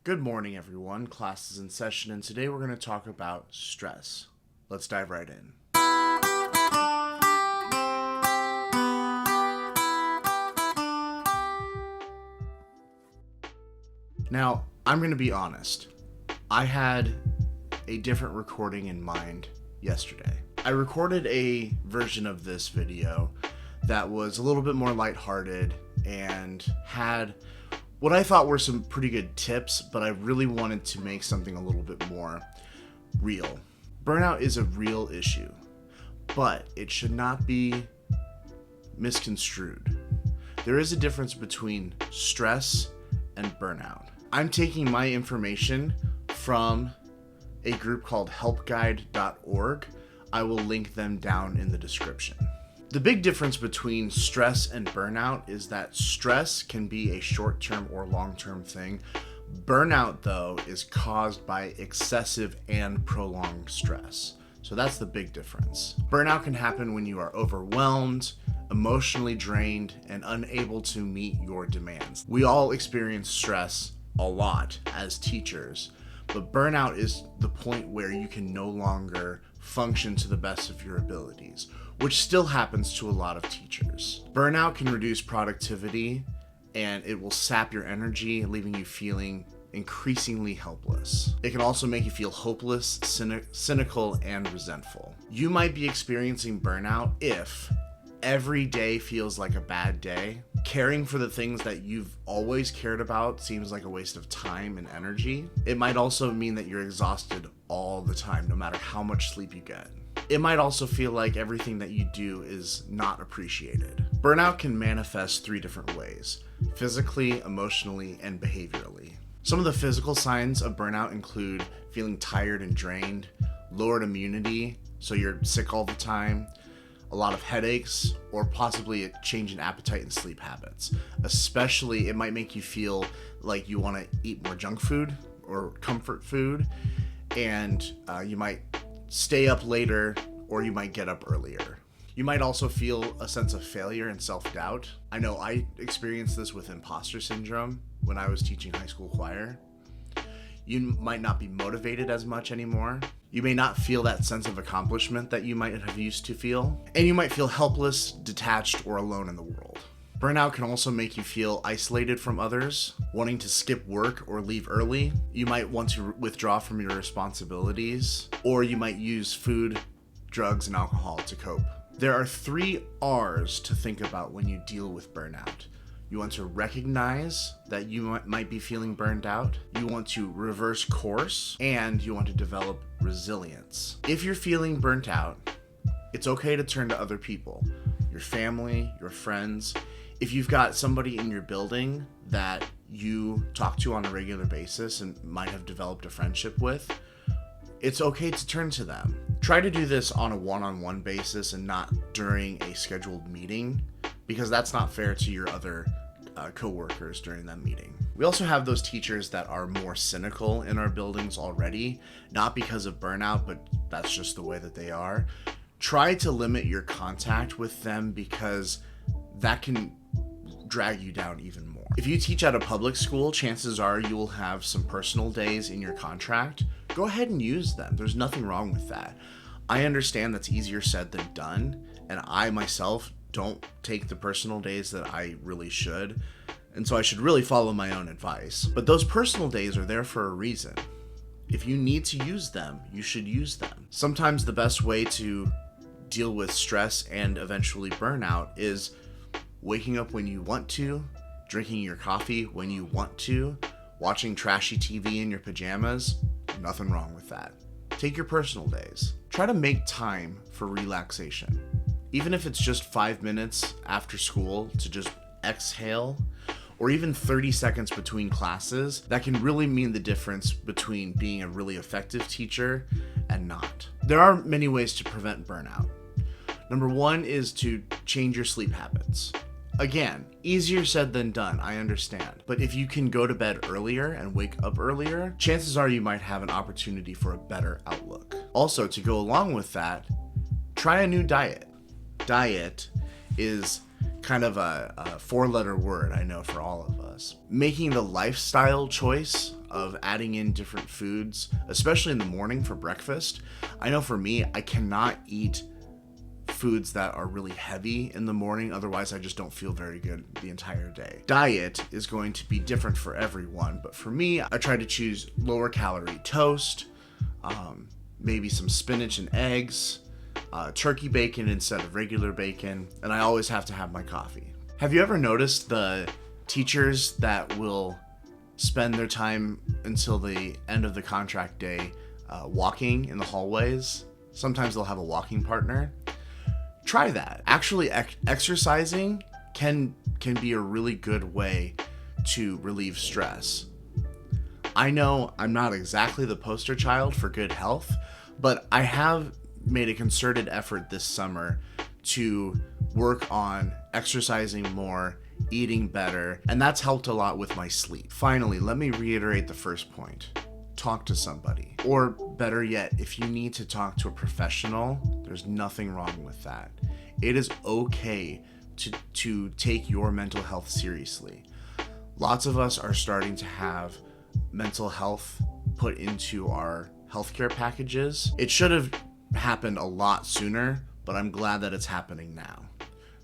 Good morning, everyone. Class is in session, and today we're going to talk about stress. Let's dive right in. Now, I'm going to be honest. I had a different recording in mind yesterday. I recorded a version of this video that was a little bit more lighthearted and had what I thought were some pretty good tips, but I really wanted to make something a little bit more real. Burnout is a real issue, but it should not be misconstrued. There is a difference between stress and burnout. I'm taking my information from a group called helpguide.org. I will link them down in the description. The big difference between stress and burnout is that stress can be a short-term or long-term thing. Burnout, though, is caused by excessive and prolonged stress. So that's the big difference. Burnout can happen when you are overwhelmed, emotionally drained, and unable to meet your demands. We all experience stress a lot as teachers, but burnout is the point where you can no longer function to the best of your abilities, which still happens to a lot of teachers. Burnout can reduce productivity and it will sap your energy, leaving you feeling increasingly helpless. It can also make you feel hopeless, cynical, and resentful. You might be experiencing burnout if every day feels like a bad day. Caring for the things that you've always cared about seems like a waste of time and energy. It might also mean that you're exhausted all the time, no matter how much sleep you get. It might also feel like everything that you do is not appreciated. Burnout can manifest 3 different ways: physically, emotionally, and behaviorally. Some of the physical signs of burnout include feeling tired and drained, lowered immunity, so you're sick all the time, a lot of headaches, or possibly a change in appetite and sleep habits. Especially, it might make you feel like you want to eat more junk food or comfort food, and you might stay up later, or you might get up earlier. You might also feel a sense of failure and self-doubt. I know I experienced this with imposter syndrome when I was teaching high school choir. You might not be motivated as much anymore. You may not feel that sense of accomplishment that you might have used to feel. And you might feel helpless, detached, or alone in the world. Burnout can also make you feel isolated from others, wanting to skip work or leave early. You might want to withdraw from your responsibilities, or you might use food, drugs, and alcohol to cope. There are 3 R's to think about when you deal with burnout. You want to recognize that you might be feeling burned out. You want to reverse course, and you want to develop resilience. If you're feeling burnt out, it's okay to turn to other people, your family, your friends. If you've got somebody in your building that you talk to on a regular basis and might have developed a friendship with, it's okay to turn to them. Try to do this on a one-on-one basis and not during a scheduled meeting, because that's not fair to your other co-workers during that meeting. We also have those teachers that are more cynical in our buildings already, not because of burnout, but that's just the way that they are. Try to limit your contact with them, because that can drag you down even more. If you teach at a public school, chances are you will have some personal days in your contract. Go ahead and use them. There's nothing wrong with that. I understand that's easier said than done, and I myself don't take the personal days that I really should, and so I should really follow my own advice. But those personal days are there for a reason. If you need to use them, you should use them. Sometimes the best way to deal with stress and eventually burnout is waking up when you want to, drinking your coffee when you want to, watching trashy TV in your pajamas. Nothing wrong with that. Take your personal days. Try to make time for relaxation. Even if it's just 5 minutes after school to just exhale, or even 30 seconds between classes, that can really mean the difference between being a really effective teacher and not. There are many ways to prevent burnout. Number 1 is to change your sleep habits. Again, easier said than done, I understand. But if you can go to bed earlier and wake up earlier, chances are you might have an opportunity for a better outlook. Also, to go along with that, try a new diet. Diet is kind of a 4-letter word, I know, for all of us. Making the lifestyle choice of adding in different foods, especially in the morning for breakfast. I know for me, I cannot eat foods that are really heavy in the morning, otherwise I just don't feel very good the entire day. Diet is going to be different for everyone, but for me, I try to choose lower calorie toast, maybe some spinach and eggs, turkey bacon instead of regular bacon, and I always have to have my coffee. Have you ever noticed the teachers that will spend their time until the end of the contract day walking in the hallways? Sometimes they'll have a walking partner. Try that. Actually, exercising can be a really good way to relieve stress. I know I'm not exactly the poster child for good health, but I have made a concerted effort this summer to work on exercising more, eating better, and that's helped a lot with my sleep. Finally, let me reiterate the first point. Talk to somebody. Or better yet, if you need to talk to a professional, there's nothing wrong with that. It is okay to take your mental health seriously. Lots of us are starting to have mental health put into our healthcare packages. It should have happened a lot sooner, but I'm glad that it's happening now.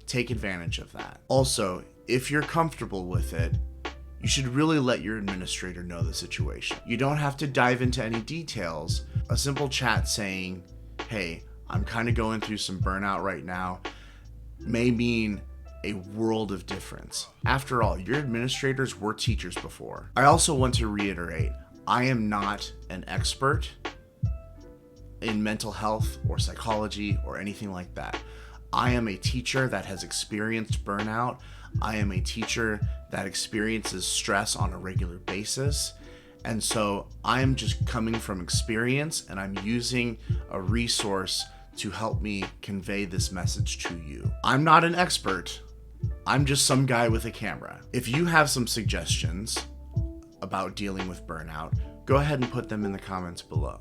Take advantage of that. Also, if you're comfortable with it, you should really let your administrator know the situation. You don't have to dive into any details. A simple chat saying, hey, I'm kind of going through some burnout right now, may mean a world of difference. After all, your administrators were teachers before. I also want to reiterate, I am not an expert in mental health or psychology or anything like that. I am a teacher that has experienced burnout. I am a teacher that experiences stress on a regular basis. And so I'm just coming from experience, and I'm using a resource to help me convey this message to you. I'm not an expert. I'm just some guy with a camera. If you have some suggestions about dealing with burnout, go ahead and put them in the comments below.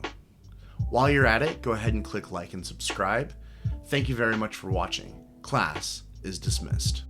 While you're at it, go ahead and click like and subscribe. Thank you very much for watching. Class is dismissed.